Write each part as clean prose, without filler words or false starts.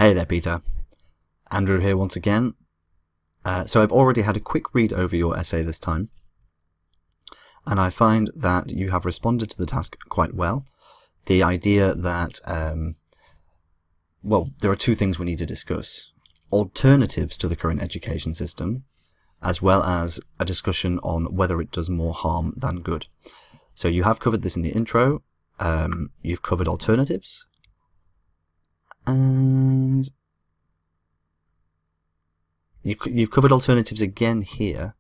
Hey there, Peter. Andrew here once again. So I've already had a quick read over your essay this time, and I find that you have responded to the task quite well. The idea that, well, there are two things we need to discuss. Alternatives to the current education system, as well as a discussion on whether it does more harm than good. So you have covered this in the intro, you've covered alternatives, and you've covered alternatives again here.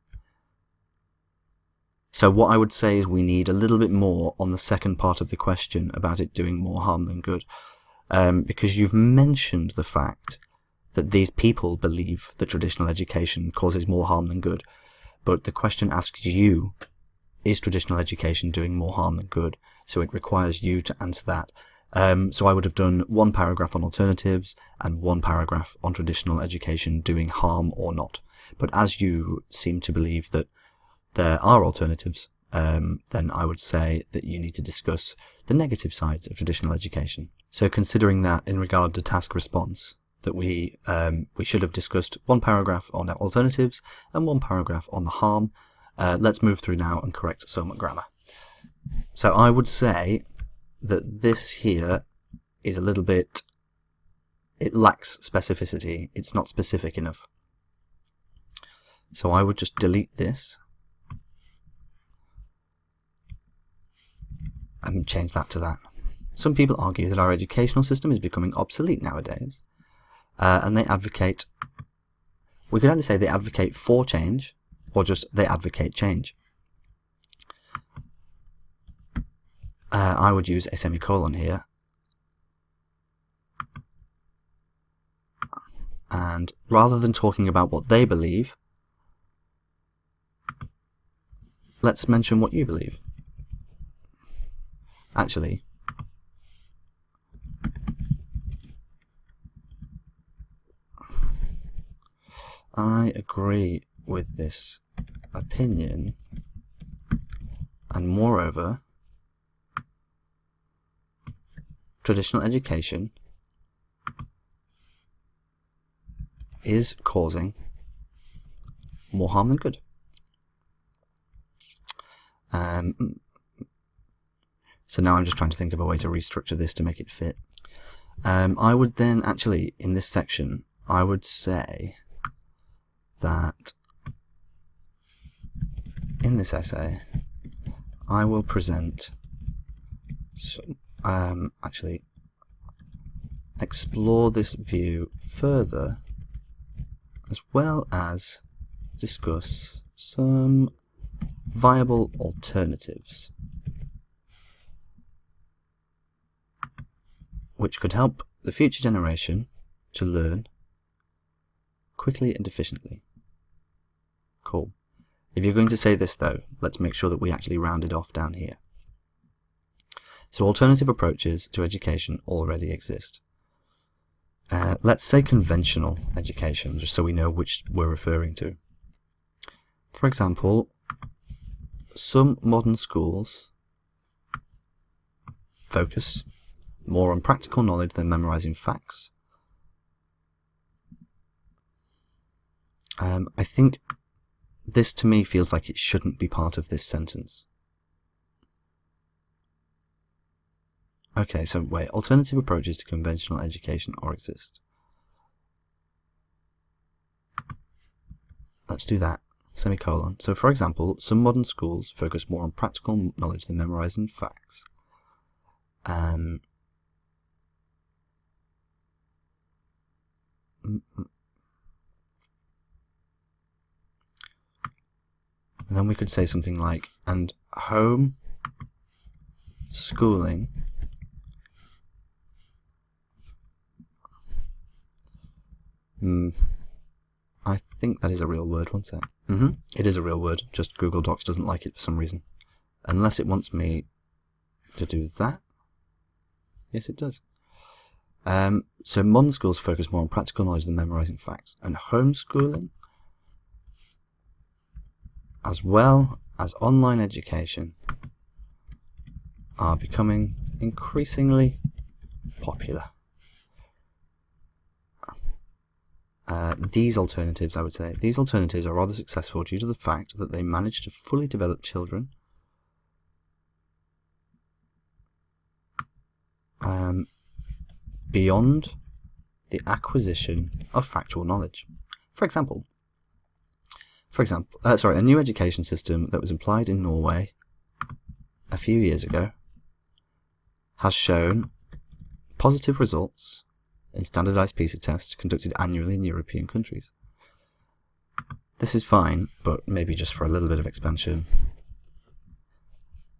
So what I would say is we need a little bit more on the second part of the question about it doing more harm than good, because you've mentioned the fact that these people believe that traditional education causes more harm than good, but the question asks you, is traditional education doing more harm than good? So it requires you to answer that. So I would have done one paragraph on alternatives and one paragraph on traditional education doing harm or not. But as you seem to believe that there are alternatives, then I would say that you need to discuss the negative sides of traditional education. So considering that in regard to task response, that we should have discussed one paragraph on alternatives and one paragraph on the harm, let's move through now and correct some grammar. So I would say that this here is a little bit, it lacks specificity. It's not specific enough. So I would just delete this and change that to that. Some people argue that our educational system is becoming obsolete nowadays, and they advocate, we could either say they advocate for change or just they advocate change. I would use a semicolon here, and rather than talking about what they believe, let's mention what you believe. Actually, I agree with this opinion, and moreover, traditional education is causing more harm than good. So now I'm just trying to think of a way to restructure this to make it fit. I would then actually, in this section, I would say that in this essay, I will present some, actually explore this view further, as well as discuss some viable alternatives which could help the future generation to learn quickly and efficiently. Cool. If you're going to say this though, let's make sure that we actually round it off down here. So alternative approaches to education already exist. Let's say conventional education, just so we know which we're referring to. For example, some modern schools focus more on practical knowledge than memorizing facts. I think this to me feels like it shouldn't be part of this sentence. Okay, so wait, alternative approaches to conventional education or exist. Let's do that, semicolon. So for example, some modern schools focus more on practical knowledge than memorizing facts. And then we could say something like, and home schooling I think that is a real word, one sec. It is a real word, just Google Docs doesn't like it for some reason. Unless it wants me to do that. Yes, it does. So modern schools focus more on practical knowledge than memorizing facts. And homeschooling, as well as online education, are becoming increasingly popular. these alternatives, I would say, these alternatives are rather successful due to the fact that they manage to fully develop children beyond the acquisition of factual knowledge. For example, a new education system that was applied in Norway a few years ago has shown positive results in standardized PISA tests conducted annually in European countries. This is fine, but maybe just for a little bit of expansion,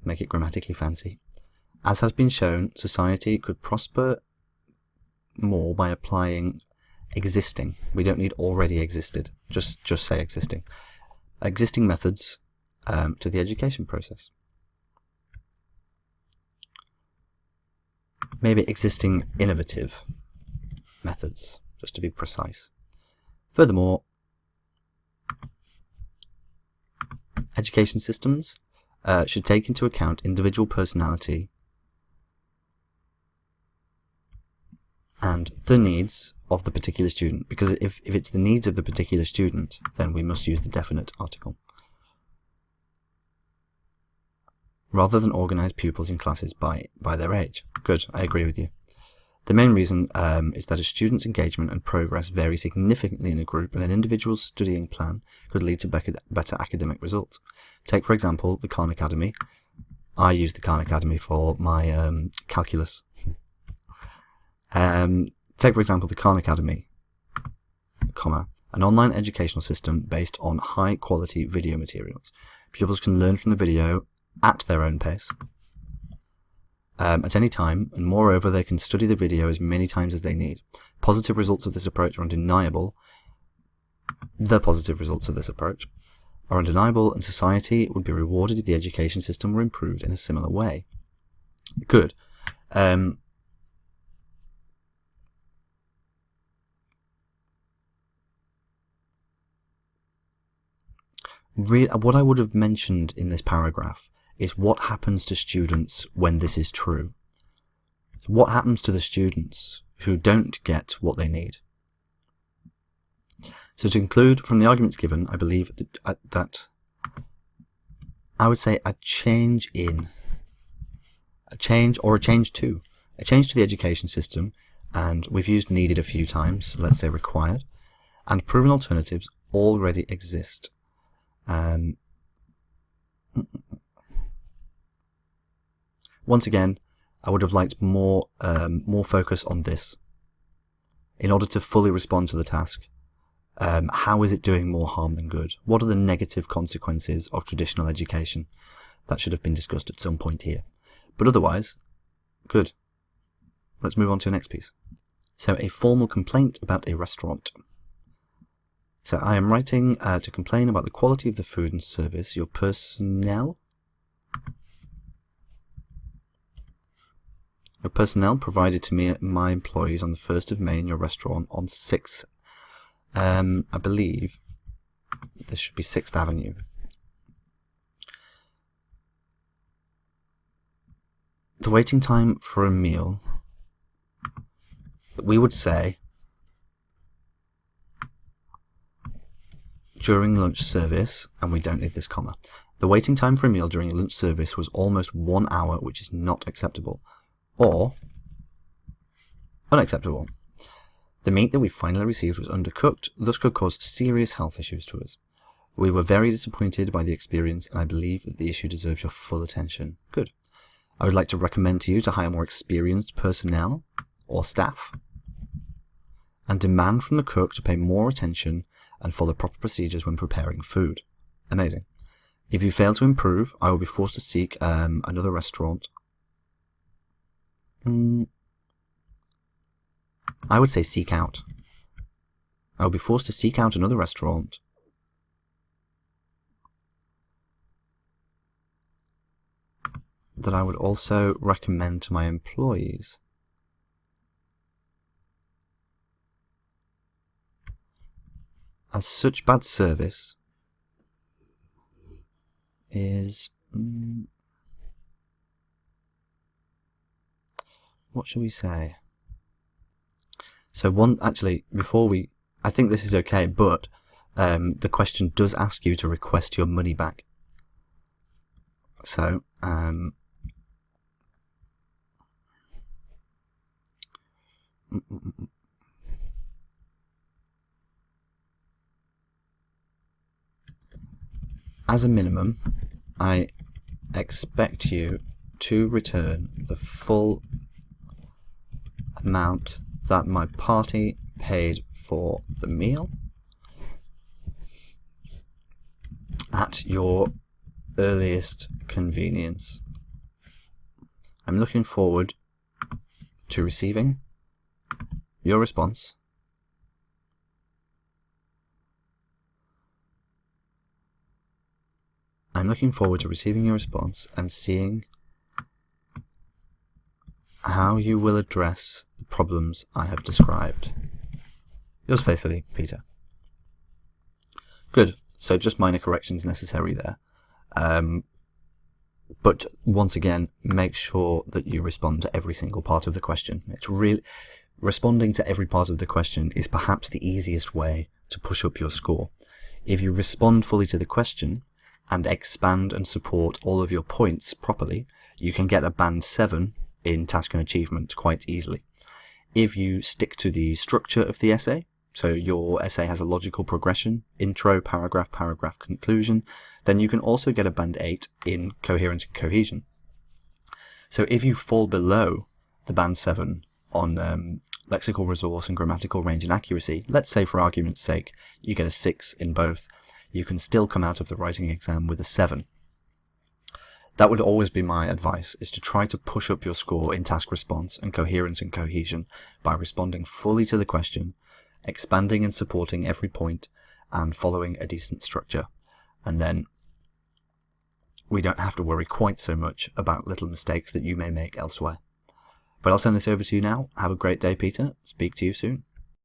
make it grammatically fancy. As has been shown, society could prosper more by applying existing. We don't need already existed. Just say existing. Existing methods to the education process. Maybe existing innovative methods, just to be precise. Furthermore, education systems should take into account individual personality and the needs of the particular student, because if it's the needs of the particular student, then we must use the definite article, rather than organize pupils in classes by their age. Good, I agree with you. The main reason is that a student's engagement and progress vary significantly in a group, and an individual's studying plan could lead to better academic results. Take, for example, the Khan Academy. I use the Khan Academy for my calculus. Take, for example, the Khan Academy, an online educational system based on high-quality video materials. Pupils can learn from the video at their own pace, at any time, and moreover, they can study the video as many times as they need. Positive results of this approach are undeniable. The positive results of this approach are undeniable, and society would be rewarded if the education system were improved in a similar way. Good. What I would have mentioned in this paragraph is what happens to students when this is true. What happens to the students who don't get what they need? So to conclude from the arguments given, I believe that I would say a change to the education system, and we've used needed a few times, so let's say required, and proven alternatives already exist. Once again, I would have liked more focus on this in order to fully respond to the task. How is it doing more harm than good? What are the negative consequences of traditional education? That should have been discussed at some point here. But otherwise, good. Let's move on to the next piece. So, a formal complaint about a restaurant. So I am writing to complain about the quality of the food and service your personnel provided to me, my employees, on the 1st of May in your restaurant on 6th, I believe this should be 6th Avenue. The waiting time for a meal, we would say, during lunch service, and we don't need this comma. The waiting time for a meal during lunch service was almost 1 hour, which is not acceptable, or unacceptable. The meat that we finally received was undercooked, thus could cause serious health issues to us. We were very disappointed by the experience, and I believe that the issue deserves your full attention. Good. I would like to recommend to you to hire more experienced personnel or staff, and demand from the cook to pay more attention and follow proper procedures when preparing food. Amazing. If you fail to improve, I will be forced to seek another restaurant. I would say seek out. I will be forced to seek out another restaurant that I would also recommend to my employees. As such bad service is... what should we say? So actually, before we I think this is okay, but the question does ask you to request your money back. So, as a minimum, I expect you to return the full amount that my party paid for the meal at your earliest convenience. I'm looking forward to receiving your response. I'm looking forward to receiving your response and seeing how you will address the problems I have described. Yours faithfully, Peter. Good. So just minor corrections necessary there. But once again, make sure that you respond to every single part of the question. It's really responding to every part of the question is perhaps the easiest way to push up your score. If you respond fully to the question and expand and support all of your points properly, you can get a band 7 in task and achievement quite easily. If you stick to the structure of the essay, so your essay has a logical progression, intro, paragraph, paragraph, conclusion, then you can also get a band 8 in coherence and cohesion. So if you fall below the band 7 on lexical resource and grammatical range and accuracy, let's say for argument's sake you get a 6 in both, you can still come out of the writing exam with a 7. That would always be my advice, is to try to push up your score in task response and coherence and cohesion by responding fully to the question, expanding and supporting every point, and following a decent structure. And then we don't have to worry quite so much about little mistakes that you may make elsewhere. But I'll send this over to you now. Have a great day, Peter. Speak to you soon.